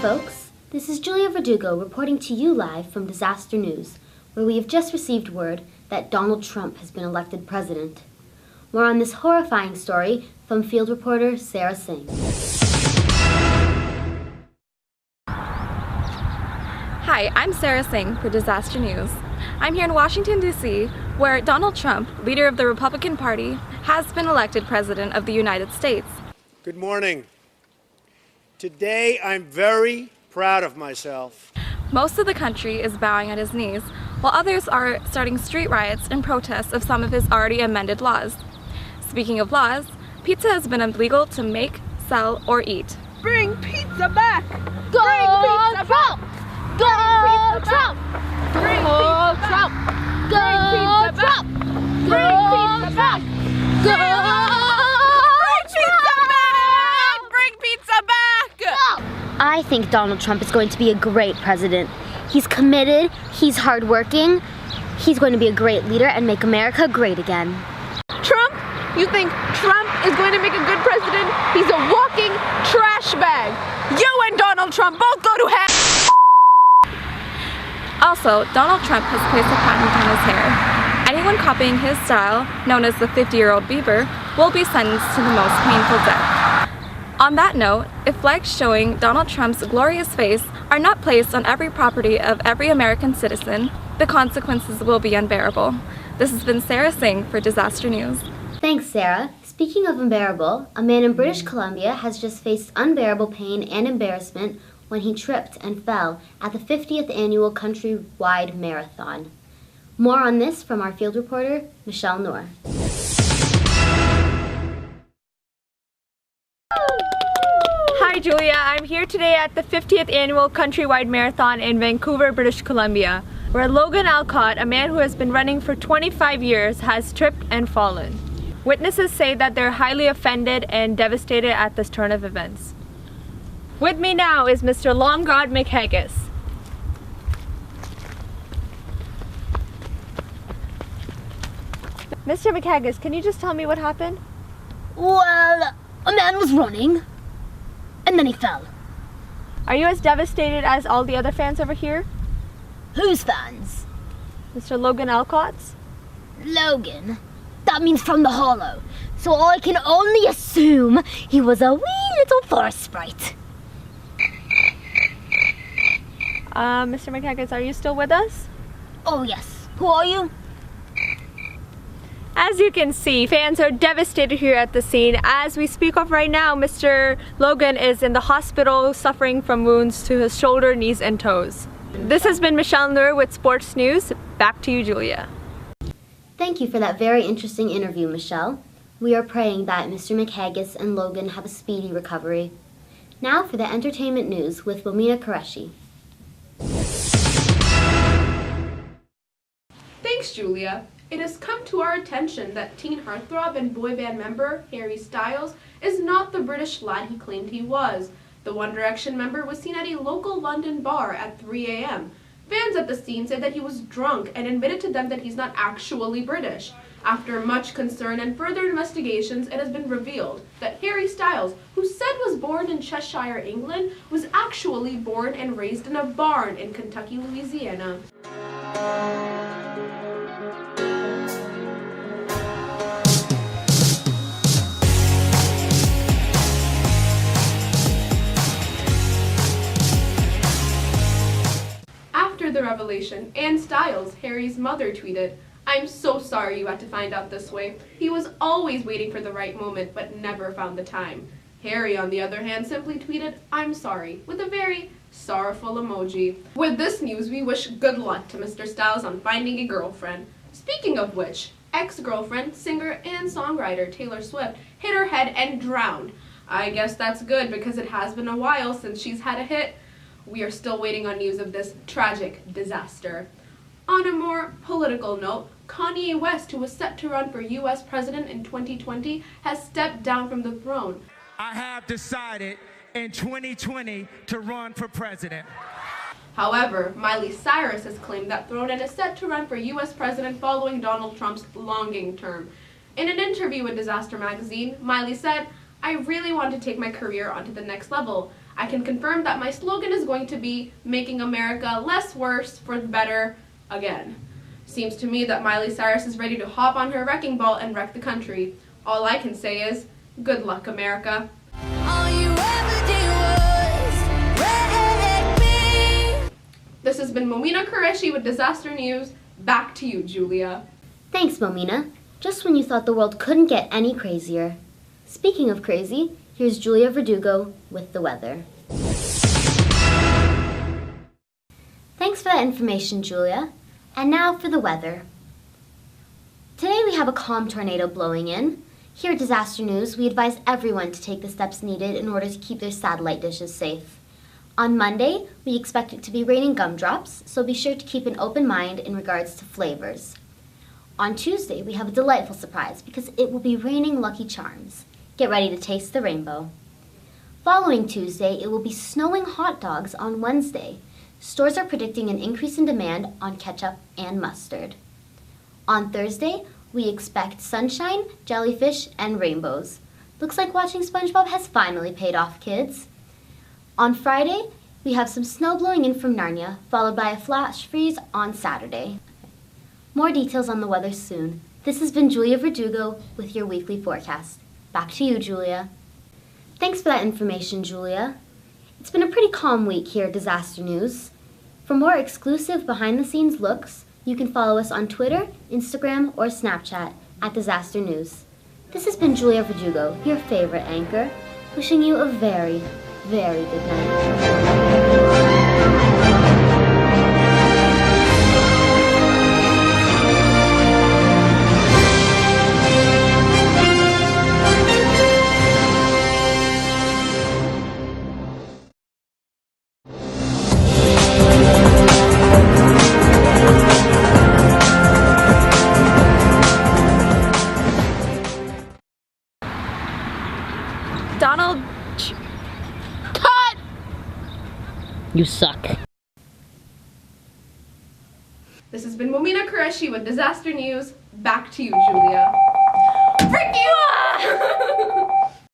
folks. This is Julia Verdugo reporting to you live from Disaster News, where we have just received word that Donald Trump has been elected president. More on this horrifying story from field reporter Sarah Singh. Hi, I'm Sarah Singh for Disaster News. I'm here in Washington, D.C., where Donald Trump, leader of the Republican Party, has been elected President of the United States. Good morning. Today, I'm very proud of myself. Most of the country is bowing at his knees, while others are starting street riots in protest of some of his already amended laws. Speaking of laws, pizza has been illegal to make, sell, or eat. Bring pizza back! Go Bring pizza Trump! back! Go Trump! Bring Go pizza Trump! back! Go Bring pizza back! Trump! Bring pizza back! Go Bring pizza back! I think Donald Trump is going to be a great president. He's committed, he's hardworking, he's going to be a great leader and make America great again. Trump? You think Trump is going to make a good president? He's a walking trash bag. You and Donald Trump both go to hell. Also, Donald Trump has placed a patent on his hair. Anyone copying his style, known as the 50-year-old Bieber, will be sentenced to the most painful death. On that note, if flags showing Donald Trump's glorious face are not placed on every property of every American citizen, the consequences will be unbearable. This has been Sarah Singh for Disaster News. Thanks, Sarah. Speaking of unbearable, a man in British Columbia has just faced unbearable pain and embarrassment when he tripped and fell at the 50th annual countrywide marathon. More on this from our field reporter, Michelle Noor. Hi Julia, I'm here today at the 50th annual countrywide marathon in Vancouver, British Columbia, where Logan Alcott, a man who has been running for 25 years, has tripped and fallen. Witnesses say that they're highly offended and devastated at this turn of events. With me now is Mr. Longod McHaggis. Mr. McHaggis, can you just tell me what happened? Well, a man was running, and then he fell. Are you as devastated as all the other fans over here? Whose fans? Mr. Logan Alcott's? Logan. That means from the hollow. So I can only assume he was a wee little forest sprite. Mr. McHaggis, are you still with us? Oh yes. Who are you? As you can see, fans are devastated here at the scene. As we speak of right now, Mr. Logan is in the hospital suffering from wounds to his shoulder, knees, and toes. This has been Michelle Noor with Sports News. Back to you, Julia. Thank you for that very interesting interview, Michelle. We are praying that Mr. McHaggis and Logan have a speedy recovery. Now for the entertainment news with Wilmina Qureshi. Thanks, Julia. It has come to our attention that teen heartthrob and boy band member Harry Styles is not the British lad he claimed he was. The One Direction member was seen at a local London bar at 3 a.m. Fans at the scene said that he was drunk and admitted to them that he's not actually British. After much concern and further investigations, it has been revealed that Harry Styles, who said was born in Cheshire, England, was actually born and raised in a barn in Kentucky, Louisiana. After the revelation, Ann Styles, Harry's mother, tweeted, "I'm so sorry you had to find out this way. He was always waiting for the right moment, but never found the time." Harry, on the other hand, simply tweeted, "I'm sorry," with a very sorrowful emoji. With this news, we wish good luck to Mr. Styles on finding a girlfriend. Speaking of which, ex-girlfriend, singer, and songwriter Taylor Swift hit her head and drowned. I guess that's good because it has been a while since she's had a hit. We are still waiting on news of this tragic disaster. On a more political note, Kanye West, who was set to run for U.S. president in 2020, has stepped down from the throne. I have decided in 2020 to run for president. However, Miley Cyrus has claimed that throne and is set to run for U.S. president following Donald Trump's longing term. In an interview with Disaster magazine, Miley said, I really want to take my career onto the next level. I can confirm that my slogan is going to be making America less worse for the better again. Seems to me that Miley Cyrus is ready to hop on her wrecking ball and wreck the country. All I can say is, good luck, America. All you ever did was wreck me. This has been Momina Qureshi with Disaster News. Back to you, Julia. Thanks, Momina. Just when you thought the world couldn't get any crazier. Speaking of crazy, here's Julia Verdugo with the weather. Thanks for that information, Julia. And now for the weather. Today we have a calm tornado blowing in. Here at Disaster News, we advise everyone to take the steps needed in order to keep their satellite dishes safe. On Monday, we expect it to be raining gumdrops, so be sure to keep an open mind in regards to flavors. On Tuesday, we have a delightful surprise because it will be raining Lucky Charms. Get ready to taste the rainbow. Following Tuesday, it will be snowing hot dogs on Wednesday. Stores are predicting an increase in demand on ketchup and mustard. On Thursday, we expect sunshine, jellyfish, and rainbows. Looks like watching SpongeBob has finally paid off, kids. On Friday, we have some snow blowing in from Narnia, followed by a flash freeze on Saturday. More details on the weather soon. This has been Julia Verdugo with your weekly forecast. Back to you, Julia. Thanks for that information, Julia. It's been a pretty calm week here at Disaster News. For more exclusive behind-the-scenes looks, you can follow us on Twitter, Instagram, or Snapchat at Disaster News. This has been Julia Verdugo, your favorite anchor, wishing you a very, very good night. Donald. You suck. This has been Momina Qureshi with Disaster News. Back to you, Julia.